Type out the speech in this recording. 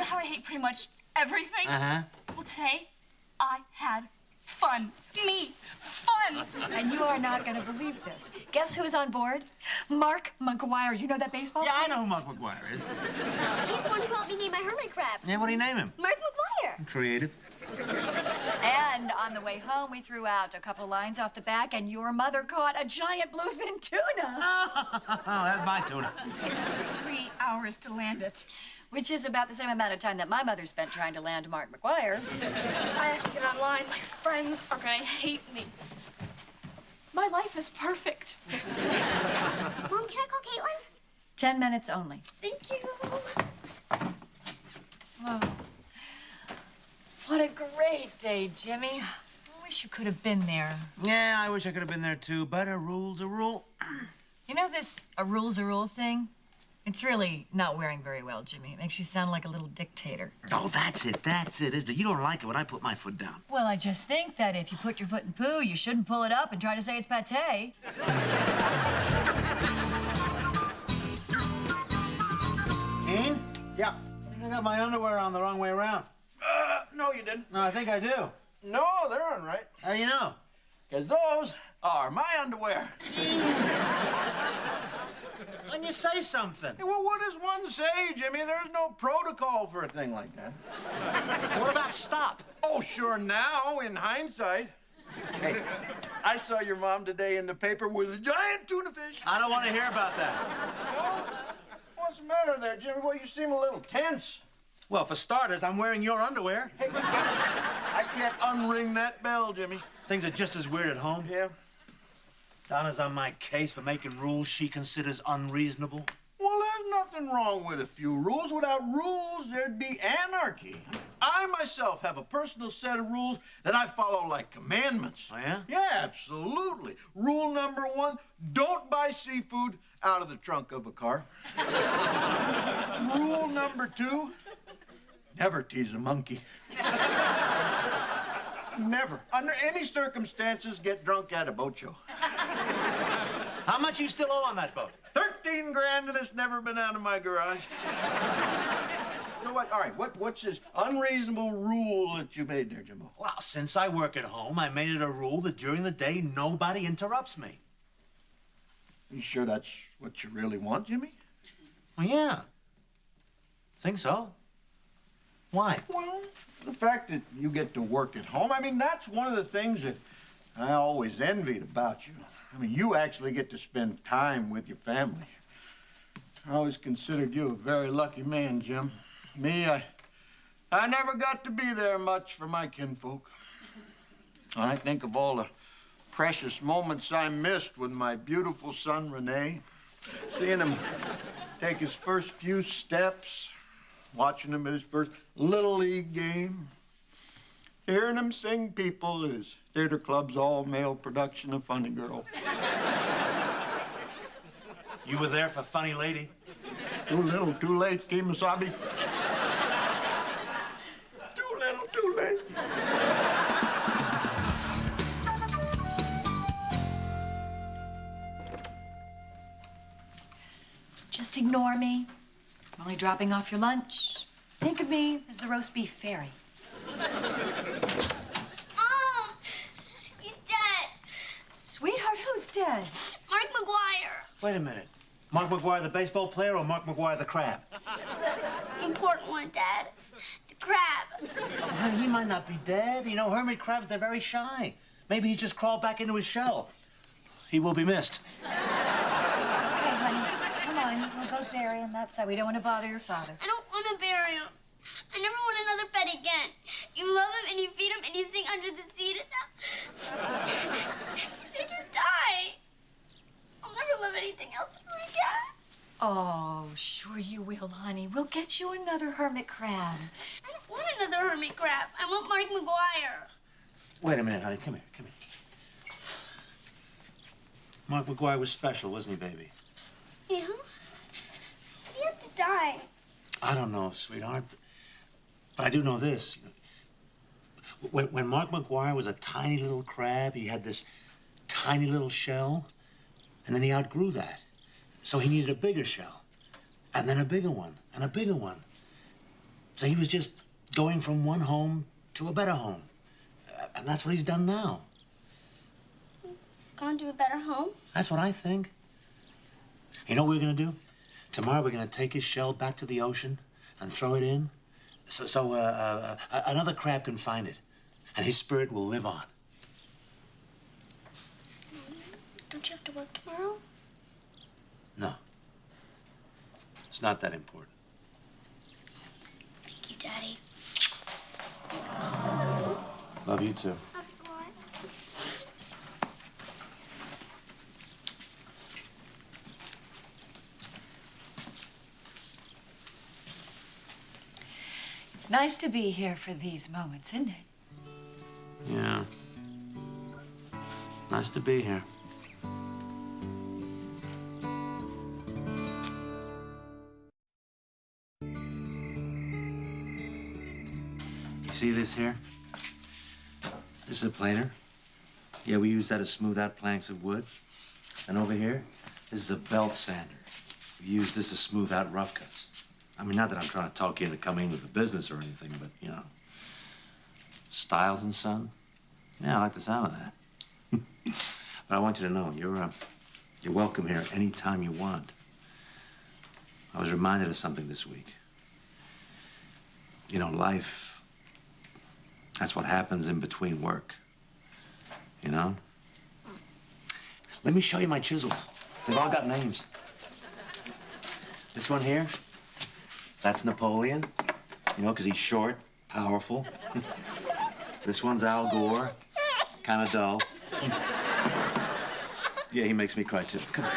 know how I hate pretty much everything? Uh-huh. Well, today, I had fun. Me. Fun. And you are not going to believe this. Guess who's on board? Mark McGuire. You know that baseball Yeah, player? I know who Mark McGuire is. He's the one who helped me name my hermit crab. Yeah, what do you name him? Mark McGuire. Creative. And on the way home, we threw out a couple lines off the back, and your mother caught a giant bluefin tuna. Oh, that's my tuna. It took 3 hours to land it. Which is about the same amount of time that my mother spent trying to land Mark McGuire. I have to get online. My friends are gonna hate me. My life is perfect. Mom, can I call Caitlin? 10 minutes only. Thank you. Oh. What a great day, Jimmy. I wish you could have been there. Yeah, I wish I could have been there, too, but a rule's a rule. You know this a rule's a rule thing? It's really not wearing very well, Jimmy. It makes you sound like a little dictator. Oh, that's it, isn't it? You don't like it when I put my foot down. Well, I just think that if you put your foot in poo, you shouldn't pull it up and try to say it's pate. Gene? Yeah. I got my underwear on the wrong way around. No, you didn't. No, I think I do. No, they're on right. How do you know? Because those are my underwear. When you say something. Hey, well, what does one say, Jimmy? There's no protocol for a thing like that. What about stop? Oh, sure, now, in hindsight. Hey, I saw your mom today in the paper with a giant tuna fish. I don't want to hear about that. Well, what's the matter there, Jimmy? Well, you seem a little tense. Well, for starters, I'm wearing your underwear. Hey, I can't unring that bell, Jimmy. Things are just as weird at home. Yeah? Donna's on my case for making rules she considers unreasonable. Well, there's nothing wrong with a few rules. Without rules, there'd be anarchy. I myself have a personal set of rules that I follow like commandments. Oh, yeah? Yeah, absolutely. Rule number 1, don't buy seafood out of the trunk of a car. Rule number 2, never tease a monkey. Never, under any circumstances, get drunk at a boat show. How much you still owe on that boat? 13 grand and it's never been out of my garage. So what, all right, what's this unreasonable rule that you made there, Jimbo? Well, since I work at home, I made it a rule that during the day, nobody interrupts me. You sure that's what you really want, Jimmy? Well, yeah. Think so. Why? Well, the fact that you get to work at home, I mean, that's one of the things that I always envied about you. I mean, you actually get to spend time with your family. I always considered you a very lucky man, Jim. Me, I never got to be there much for my kinfolk. I think of all the precious moments I missed with my beautiful son, Rene. Seeing him take his first few steps, watching him at his first Little League game, hearing him sing People at his theater club's all-male production of Funny Girl. You were there for Funny Lady? Too little, too late, Kemosabe. Too little, too late. Just ignore me. I'm only dropping off your lunch. Think of me as the roast beef fairy. He's dead. Sweetheart, who's dead? Mark McGuire. Wait a minute. Mark McGuire, the baseball player, or Mark McGuire, the crab? The important one, Dad. The crab. Well, he might not be dead. You know, hermit crabs, they're very shy. Maybe he just crawled back into his shell. He will be missed. Okay, honey, come on. We'll both bury him that side. We don't want to bother your father. I don't want to bury him. I never want another pet again. You love him and you feed him and you sing under the sea to them. They just die. I'll never love anything else ever again. Oh, sure you will, honey. We'll get you another hermit crab. I don't want another hermit crab. I want Mark McGuire. Wait a minute, honey. Come here, come here. Mark McGuire was special, wasn't he, baby? Yeah? He had to die. I don't know, sweetheart. But I do know this. When Mark McGuire was a tiny little crab, he had this tiny little shell, and then he outgrew that. So he needed a bigger shell, and then a bigger one, and a bigger one. So he was just going from one home to a better home. And that's what he's done now. Gone to a better home? That's what I think. You know what we're gonna do? Tomorrow we're gonna take his shell back to the ocean and throw it in so another crab can find it and his spirit will live on. Don't you have to work tomorrow? No. It's not that important. Thank you, Daddy. Love you too. Love you, Boy. It's nice to be here for these moments, isn't it? Yeah. Nice to be here. You see this here? This is a planer. Yeah, we use that to smooth out planks of wood. And over here, this is a belt sander. We use this to smooth out rough cuts. I mean, not that I'm trying to talk you into coming into the business or anything, but, you know, Stiles and Son. Yeah, I like the sound of that. But I want you to know, you're welcome here anytime you want. I was reminded of something this week. You know, life, that's what happens in between work. You know? Let me show you my chisels. They've all got names. This one here, that's Napoleon, you know, because he's short, powerful. This one's Al Gore, kind of dull. Yeah, he makes me cry too. Come on.